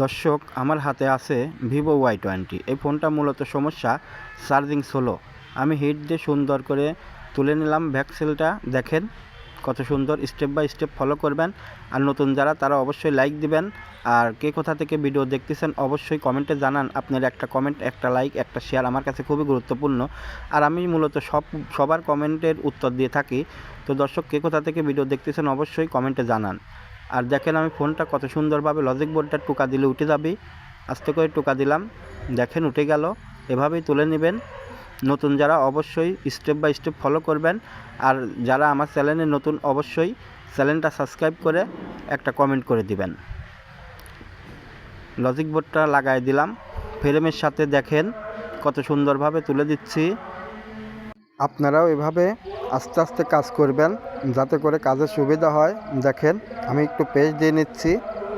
দর্শক, আমার হাতে আছে ভিভো Y20। এই ফোনটা মূলত সমস্যা চার্জিং স্লো। আমি হিট দিয়ে সুন্দর করে তুলে নিলাম ব্যাকসেলটা। দেখেন কত সুন্দর, স্টেপ বাই স্টেপ ফলো করবেন। আর নতুন যারা তারা অবশ্যই লাইক দিবেন। আর কে কোথা থেকে ভিডিও দেখতেছেন অবশ্যই কমেন্টে জানান। আপনার একটা কমেন্ট, একটা লাইক, একটা শেয়ার আমার কাছে খুবই গুরুত্বপূর্ণ। আর আমি মূলত সবার কমেন্টের উত্তর দিয়ে থাকি। তো দর্শক, কে কোথা থেকে ভিডিও দেখতেছেন অবশ্যই কমেন্টে জানান। আর দেখেন আমি ফোনটা কত সুন্দরভাবে লজিক বোর্ডটা টোকা দিলে উঠে যাবে। আস্তে করে টোকা দিলাম, দেখেন উঠে গেল। এভাবেই তুলে নেবেন। নতুন যারা অবশ্যই স্টেপ বাই স্টেপ ফলো করবেন। আর যারা আমার চ্যানেলে নতুন অবশ্যই চ্যানেলটা সাবস্ক্রাইব করে একটা কমেন্ট করে দিবেন। লজিক বোর্ডটা লাগাই দিলাম ফ্রেমের সাথে, দেখেন কত সুন্দরভাবে তুলে দিচ্ছি। আপনারাও এভাবে আস্তে আস্তে কাজ করবেন যাতে করে কাজের সুবিধা হয়। দেখেন আমি একটু পেস্ট দিয়ে নিচ্ছি,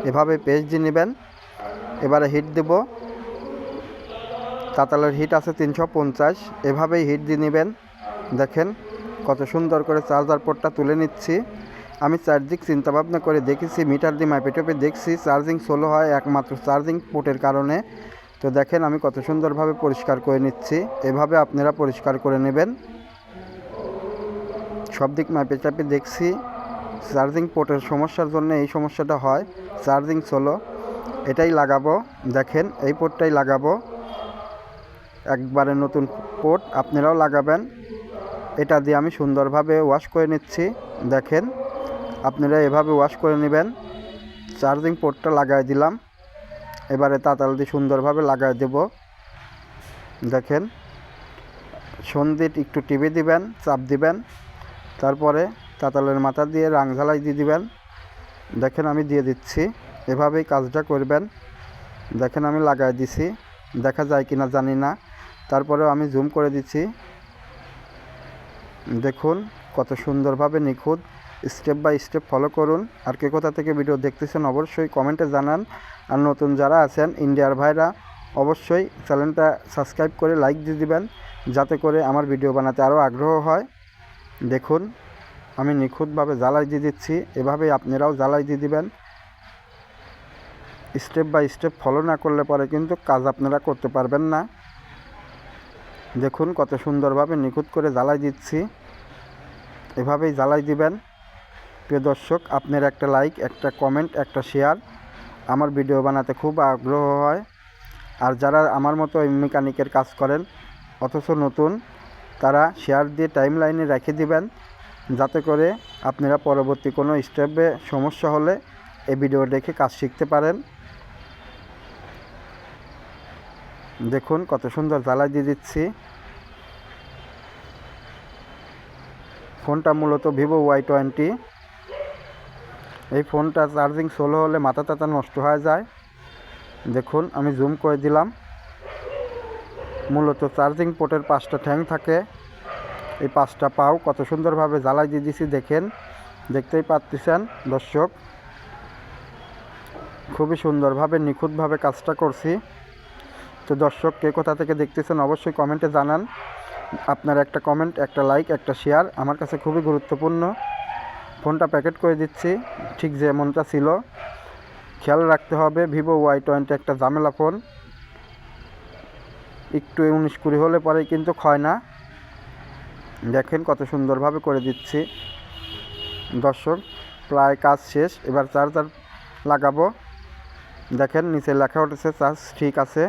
এভাবে পেস্ট দিয়ে নেবেন। এবারে হিট দেব, তাতালের হিট আছে 350, এভাবেই হিট দিয়ে নেবেন। দেখেন কত সুন্দর করে চার্জার পোর্টটা তুলে নিচ্ছি। আমি চার্জিং চিন্তাভাবনা করে দেখেছি, মিটার দিয়ে মাপে টেপে দেখছি চার্জিং স্লো হয় একমাত্র চার্জিং পোর্টের কারণে। তো দেখেন আমি কত সুন্দরভাবে পরিষ্কার করে নিচ্ছি। এভাবে আপনারা পরিষ্কার করে নেবেন। সব দিক মাপে চাপে দেখছি চার্জিং পোর্টের সমস্যার জন্য এই সমস্যাটা হয়, চার্জিং স্লো। এটাই লাগাবো, দেখেন এই পোর্টটাই লাগাবো। একবারে নতুন পোর্ট আপনারাও লাগাবেন। এটা দিয়ে আমি সুন্দরভাবে ওয়াশ করে নিচ্ছি। দেখেন আপনারা এভাবে ওয়াশ করে নেবেন। চার্জিং পোর্টটা লাগাই দিলাম, এবারে তাতাল দিয়ে সুন্দরভাবে লাগাই দেব। দেখেন সন্ধিট একটু টিপে দিবেন, চাপ দিবেন, তারপরে তাতালের মাথা দিয়ে রাং ঝালাই দিয়ে দিবেন। দেখেন আমি দিয়ে দিচ্ছি, এভাবেই কাজটা করবেন। দেখেন আমি লাগাই দিছি, দেখা যায় কিনা জানি না, তারপরেও আমি জুম করে দিচ্ছি। দেখুন কত সুন্দরভাবে নিখুঁত, স্টেপ বাই স্টেপ ফলো করুন। আর কে কোথা থেকে ভিডিও দেখতেছেন অবশ্যই কমেন্টে জানান। আর নতুন যারা আছেন ইন্ডিয়ার ভাইরা অবশ্যই চ্যানেলটা সাবস্ক্রাইব করে লাইক দিয়ে দিবেন, যাতে করে আমার ভিডিও বানাতে আরও আগ্রহ হয়। দেখুন আমি নিখুঁতভাবে জ্বালাই দিয়ে দিচ্ছি, এভাবেই আপনারাও জ্বালাই দিয়ে দিবেন। স্টেপ বাই স্টেপ ফলো না করলে পরে কিন্তু কাজ আপনারা করতে পারবেন না। দেখুন কত সুন্দরভাবে নিখুঁত করে জ্বালাই দিচ্ছি, এভাবেই জ্বালাই দিবেন। প্রিয় দর্শক, আপনার একটা লাইক, একটা কমেন্ট, একটা শেয়ার আমার ভিডিও বানাতে খুব আগ্রহ হয়। আর যারা আমার মতো মেকানিকের কাজ করেন অথচ নতুন, তারা শেয়ার দিয়ে টাইম লাইনে রেখে দিবেন, যাতে করে আপনারা পরবর্তী কোনো স্টেপে সমস্যা হলে এই ভিডিও দেখে কাজ শিখতে পারেন। দেখুন কত সুন্দর জ্বালাই দিয়ে দিচ্ছি। ফোনটা মূলত ভিভো Y20। এই ফোনটা চার্জিং স্লো হলে মাথা টাথা নষ্ট হয়ে যায়। দেখুন আমি জুম করে দিলাম। মূলত চার্জিং পোর্টের 5টা ঠ্যাং থাকে, এই 5টা পাও কত সুন্দরভাবে জ্বালাই দিয়ে দিছি। দেখেন, দেখতেই পাচ্ছেন দর্শক, খুবই সুন্দরভাবে নিখুঁতভাবে কাজটা করছি। তো দর্শক, কে কোথা থেকে দেখতেছেন অবশ্যই কমেন্টে জানান। আপনার একটা কমেন্ট, একটা লাইক, একটা শেয়ার আমার কাছে খুবই গুরুত্বপূর্ণ। ফোনটা প্যাকেট করে দিচ্ছি ঠিক যেমনটা ছিল। খেয়াল রাখতে হবে, ভিভো Y20 একটা ঝামেলা ফোন। একটু 19-20 হলে পরেই কিন্তু ক্ষয় না। দেখেন কত সুন্দরভাবে করে দিচ্ছি। দর্শক, প্রায় কাজ শেষ, এবার চার্জার লাগাবো। দেখেন নিচে লেখা উঠেছে চার্জ ঠিক আছে।